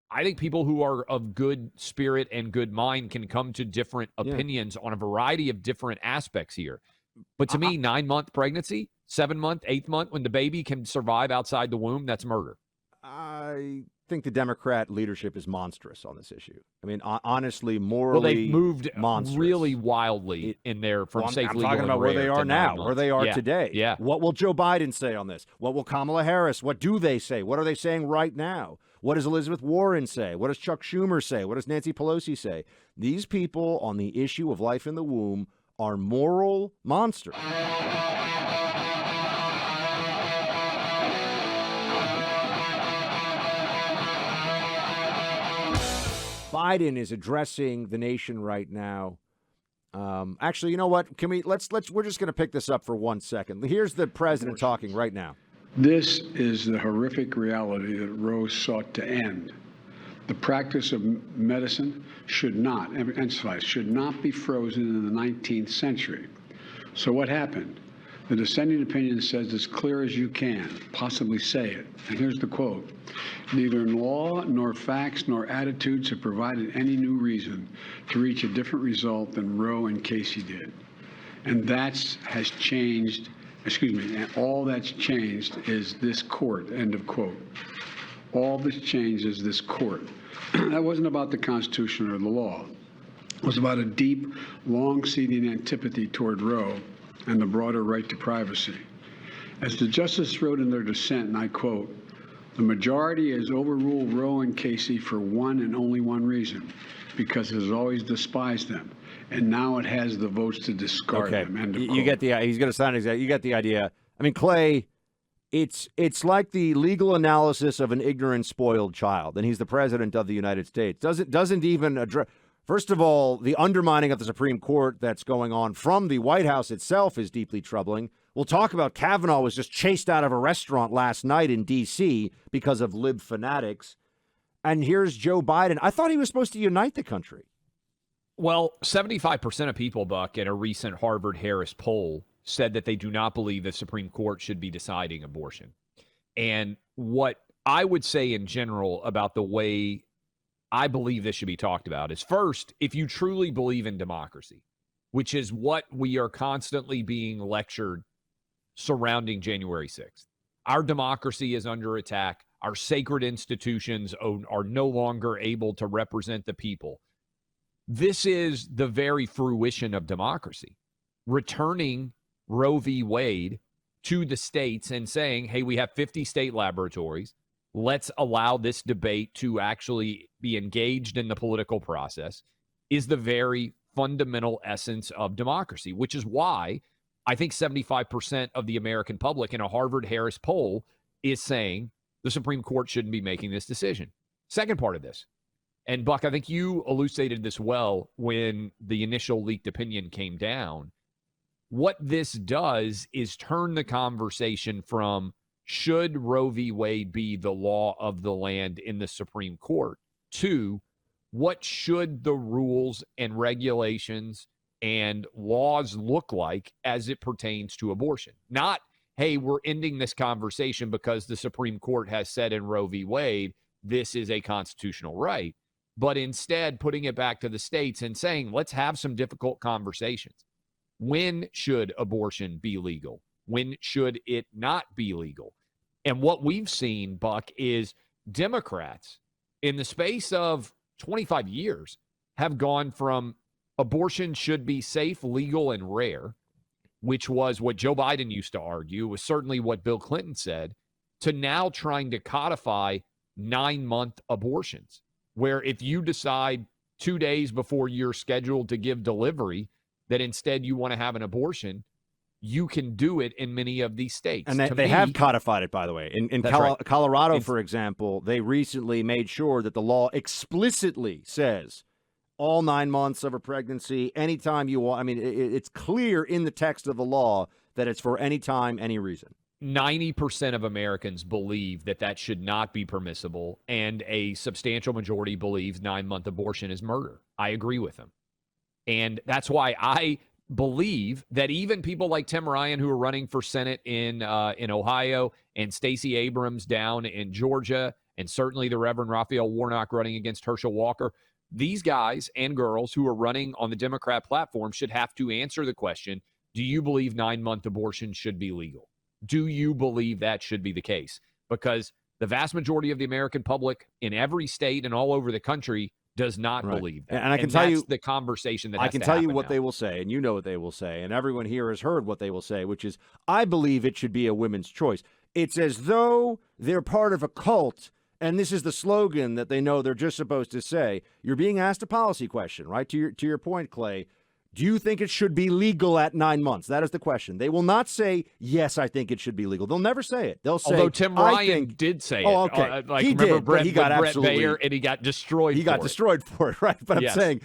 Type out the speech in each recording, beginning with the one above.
I think people who are of good spirit and good mind can come to different opinions on a variety of different aspects here. But to me, 9-month pregnancy, 7-month, 8th month, when the baby can survive outside the womb, that's murder. I think the Democrat leadership is monstrous on this issue. I mean, honestly, morally, well, they've moved monstrous. really wildly in there from safe, legal, I'm talking about where they are now, where they are today. Yeah. What will Joe Biden say on this? What will Kamala Harris? What do they say? What are they saying right now? What does Elizabeth Warren say? What does Chuck Schumer say? What does Nancy Pelosi say? These people on the issue of life in the womb are moral monsters. Biden is addressing the nation right now. Actually, you know what? Can we we're just going to pick this up for 1 second. Here's the president talking right now. This is the horrific reality that Roe sought to end. The practice of medicine should not be frozen in the 19th century. So what happened? The dissenting opinion says as clear as you can possibly say it. And here's the quote. Neither law nor facts nor attitudes have provided any new reason to reach a different result than Roe and Casey did. And has changed, and all that's changed is this court, end of quote. All that's changed is this court. That wasn't about the Constitution or the law. It was about a deep, long-seating antipathy toward Roe and the broader right to privacy. As the justice wrote in their dissent, and I quote, the majority has overruled Roe and Casey for one and only one reason, because it has always despised them, and now it has the votes to discard them. End of quote. You get the he's going to sound exactly. You get the idea. I mean, Clay, it's like the legal analysis of an ignorant, spoiled child, and he's the president of the United States. Doesn't even address. First of all, the undermining of the Supreme Court that's going on from the White House itself is deeply troubling. We'll talk about Kavanaugh was just chased out of a restaurant last night in D.C. because of lib fanatics. And here's Joe Biden. I thought he was supposed to unite the country. Well, 75% of people, Buck, in a recent Harvard-Harris poll said that they do not believe the Supreme Court should be deciding abortion. And what I would say in general about the way I believe this should be talked about is, first, if you truly believe in democracy, which is what we are constantly being lectured surrounding January 6th. Our democracy is under attack. Our sacred institutions are no longer able to represent the people. This is the very fruition of democracy. Returning Roe v. Wade to the states and saying, hey, we have 50 state laboratories. Let's allow this debate to actually be engaged in the political process is the very fundamental essence of democracy, which is why I think 75% of the American public in a Harvard-Harris poll is saying the Supreme Court shouldn't be making this decision. Second part of this, and Buck, I think you elucidated this well when the initial leaked opinion came down. What this does is turn the conversation from should Roe v. Wade be the law of the land in the Supreme Court to what should the rules and regulations and laws look like as it pertains to abortion. Not, hey, we're ending this conversation because the Supreme Court has said in Roe v. Wade, this is a constitutional right, but instead putting it back to the states and saying, let's have some difficult conversations. When should abortion be legal? When should it not be legal? And what we've seen, Buck, is Democrats in the space of 25 years have gone from abortion should be safe, legal, and rare, which was what Joe Biden used to argue, was certainly what Bill Clinton said, to now trying to codify 9-month abortions, where if you decide 2 days before you're scheduled to give delivery that instead you want to have an abortion, you can do it in many of these states. And they have codified it, by the way. In Colorado, right. For example, they recently made sure that the law explicitly says all 9 months of a pregnancy, anytime you want. I mean, it's clear in the text of the law that it's for any time, any reason. 90% of Americans believe that should not be permissible, and a substantial majority believes 9-month abortion is murder. I agree with them. And that's why I believe that even people like Tim Ryan, who are running for Senate in Ohio, and Stacey Abrams down in Georgia, and certainly the Reverend Raphael Warnock running against Herschel Walker, these guys and girls who are running on the Democrat platform should have to answer the question, do you believe 9-month abortion should be legal? Do you believe that should be the case? Because the vast majority of the American public in every state and all over the country does not believe that. And I can tell you the conversation that I has can to tell you happen what now. they will say, and you know what they will say, and everyone here has heard what they will say, which is, I believe it should be a women's choice. It's as though they're part of a cult, and this is the slogan that they know they're just supposed to say. You're being asked a policy question, right? To your point, Clay. Do you think it should be legal at 9 months? That is the question. They will not say, yes, I think it should be legal. They'll never say it. They'll say, although Tim Ryan did say it. Oh, okay. He did, but he got Brett absolutely Baer, and he got destroyed He got destroyed for it, right? But Yes. I'm saying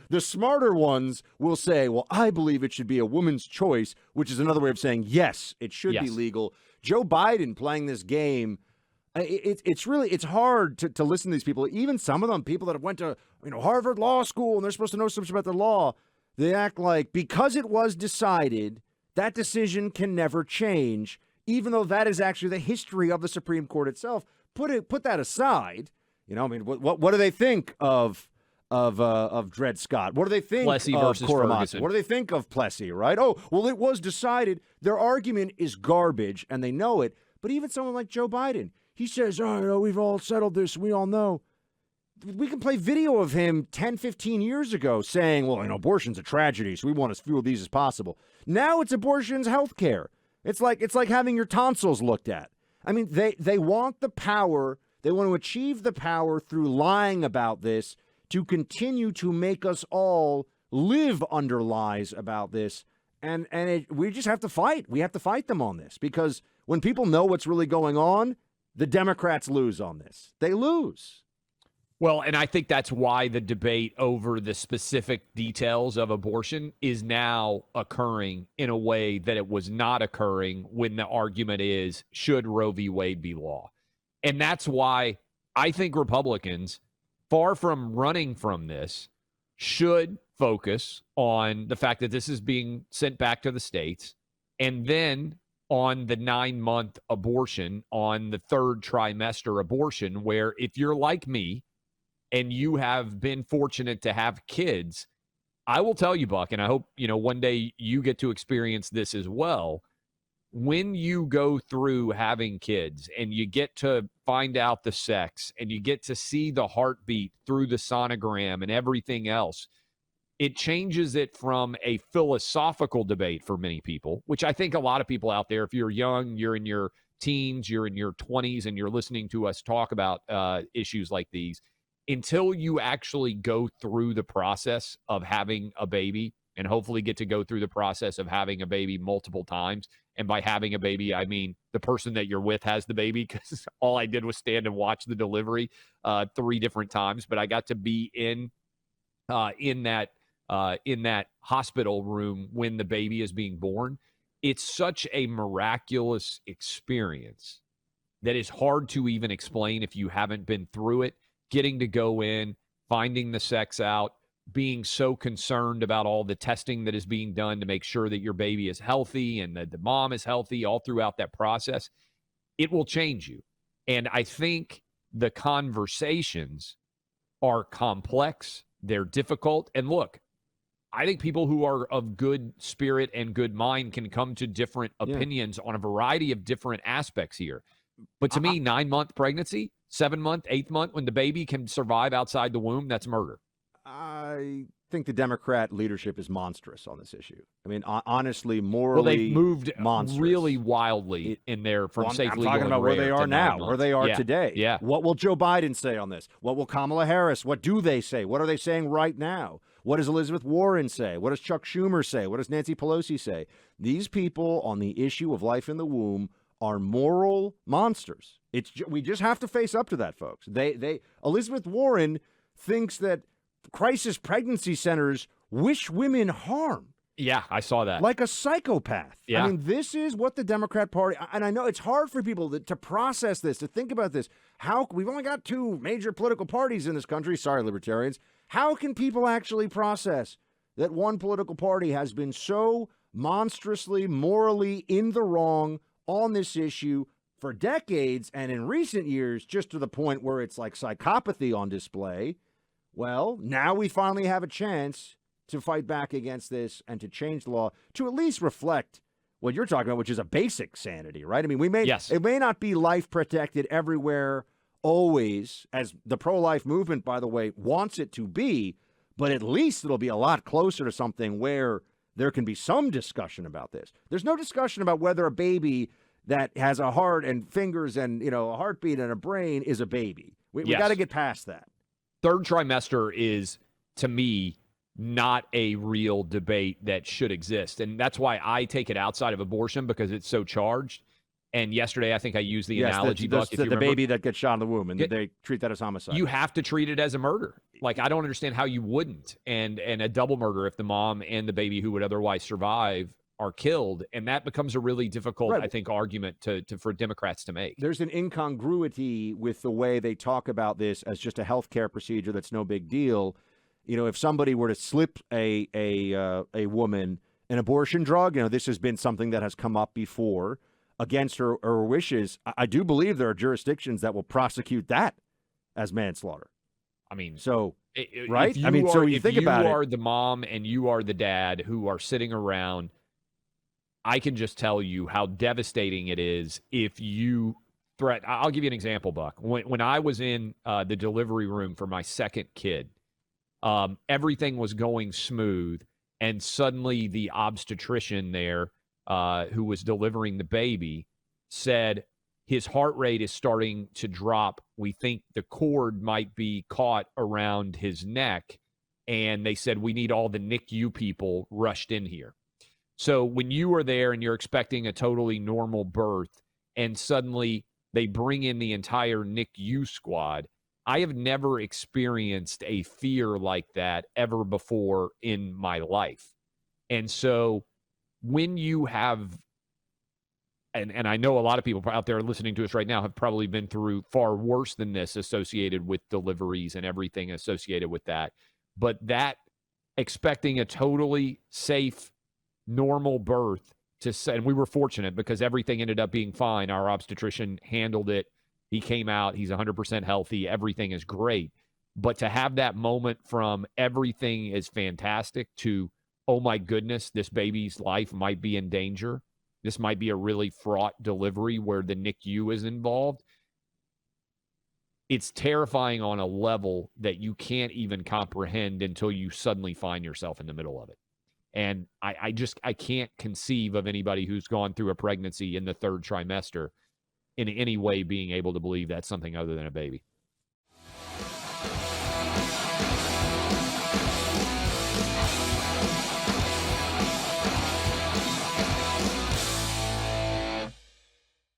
the smarter ones will say, well, I believe it should be a woman's choice, which is another way of saying, yes, it should be legal. Joe Biden playing this game, it's hard to listen to these people. Even some of them, people that have went to Harvard Law School, and they're supposed to know something about the law, they act like because it was decided, that decision can never change, even though that is actually the history of the Supreme Court itself. Put that aside. What do they think of Dred Scott? What do they think Plessy of versus Korematsu? Ferguson. What do they think of Plessy, right? Oh, well, it was decided. Their argument is garbage, and they know it. But even someone like Joe Biden, he says, we've all settled this. We all know. We can play video of him 10, 15 years ago saying, well, abortion's a tragedy, so we want as few of these as possible. Now it's abortion's health care. It's like having your tonsils looked at. I mean, they want the power. They want to achieve the power through lying about this to continue to make us all live under lies about this. And we just have to fight. We have to fight them on this, because when people know what's really going on, the Democrats lose on this. They lose. Well, and I think that's why the debate over the specific details of abortion is now occurring in a way that it was not occurring when the argument is, should Roe v. Wade be law? And that's why I think Republicans, far from running from this, should focus on the fact that this is being sent back to the states, and then on the 9-month abortion, on the third trimester abortion, where if you're like me, and you have been fortunate to have kids, I will tell you, Buck, and I hope, one day you get to experience this as well. When you go through having kids and you get to find out the sex and you get to see the heartbeat through the sonogram and everything else, it changes it from a philosophical debate for many people, which I think a lot of people out there, if you're young, you're in your teens, you're in your 20s, and you're listening to us talk about issues like these, until you actually go through the process of having a baby, and hopefully get to go through the process of having a baby multiple times. And by having a baby, I mean the person that you're with has the baby, because all I did was stand and watch the delivery 3 different times. But I got to be in that hospital room when the baby is being born. It's such a miraculous experience that is hard to even explain if you haven't been through it. Getting to go in, finding the sex out, being so concerned about all the testing that is being done to make sure that your baby is healthy and that the mom is healthy all throughout that process, it will change you. And I think the conversations are complex, they're difficult. And look, I think people who are of good spirit and good mind can come to different opinions on a variety of different aspects here. But to me, 9-month pregnancy, 7-month, 8th month, when the baby can survive outside the womb, that's murder. I think the Democrat leadership is monstrous on this issue. I mean, honestly, morally, well, they've moved monstrous. Really wildly in there from safely. I'm talking about where they are now, where they are today. Yeah. What will Joe Biden say on this? What will Kamala Harris? What do they say? What are they saying right now? What does Elizabeth Warren say? What does Chuck Schumer say? What does Nancy Pelosi say? These people on the issue of life in the womb are moral monsters. We just have to face up to that, folks. Elizabeth Warren thinks that crisis pregnancy centers wish women harm. Yeah, I saw that. Like a psychopath. Yeah. I mean, this is what the Democrat Party, and I know it's hard for people to process this, to think about this. We've only got 2 major political parties in this country. Sorry, libertarians. How can people actually process that one political party has been so monstrously, morally in the wrong on this issue for decades, and in recent years, just to the point where it's like psychopathy on display. Well, now we finally have a chance to fight back against this and to change the law to at least reflect what you're talking about, which is a basic sanity, right? I mean, it may not be life protected everywhere always, as the pro-life movement, by the way, wants it to be, but at least it'll be a lot closer to something where there can be some discussion about this. There's no discussion about whether a baby that has a heart and fingers and, a heartbeat and a brain is a baby. We got to get past that. Third trimester is, to me, not a real debate that should exist. And that's why I take it outside of abortion, because it's so charged. And yesterday, I think I used the analogy, Buck, if you remember. The baby that gets shot in the womb, and they treat that as homicide. You have to treat it as a murder. Like, I don't understand how you wouldn't. And a double murder if the mom and the baby who would otherwise survive are killed. And that becomes a really difficult, I think, argument for Democrats to make. There's an incongruity with the way they talk about this as just a healthcare procedure that's no big deal. If somebody were to slip a woman an abortion drug, this has been something that has come up before against her wishes. I do believe there are jurisdictions that will prosecute that as manslaughter. I mean, so right? So you think about it. If you are the mom and you are the dad who are sitting around, I can just tell you how devastating it is if you threat. I'll give you an example, Buck. When I was in the delivery room for my second kid, everything was going smooth, and suddenly the obstetrician there, who was delivering the baby, said his heart rate is starting to drop. We think the cord might be caught around his neck, and they said we need all the NICU people rushed in here. So when you are there and you're expecting a totally normal birth, and suddenly they bring in the entire NICU squad, I have never experienced a fear like that ever before in my life. And so when you have, and I know a lot of people out there listening to us right now have probably been through far worse than this associated with deliveries and everything associated with that. But that expecting a totally safe, normal birth and we were fortunate because everything ended up being fine. Our obstetrician handled it. He came out. He's 100% healthy. Everything is great. But to have that moment from everything is fantastic to, oh my goodness, this baby's life might be in danger. This might be a really fraught delivery where the NICU is involved. It's terrifying on a level that you can't even comprehend until you suddenly find yourself in the middle of it. And I can't conceive of anybody who's gone through a pregnancy in the third trimester in any way being able to believe that's something other than a baby.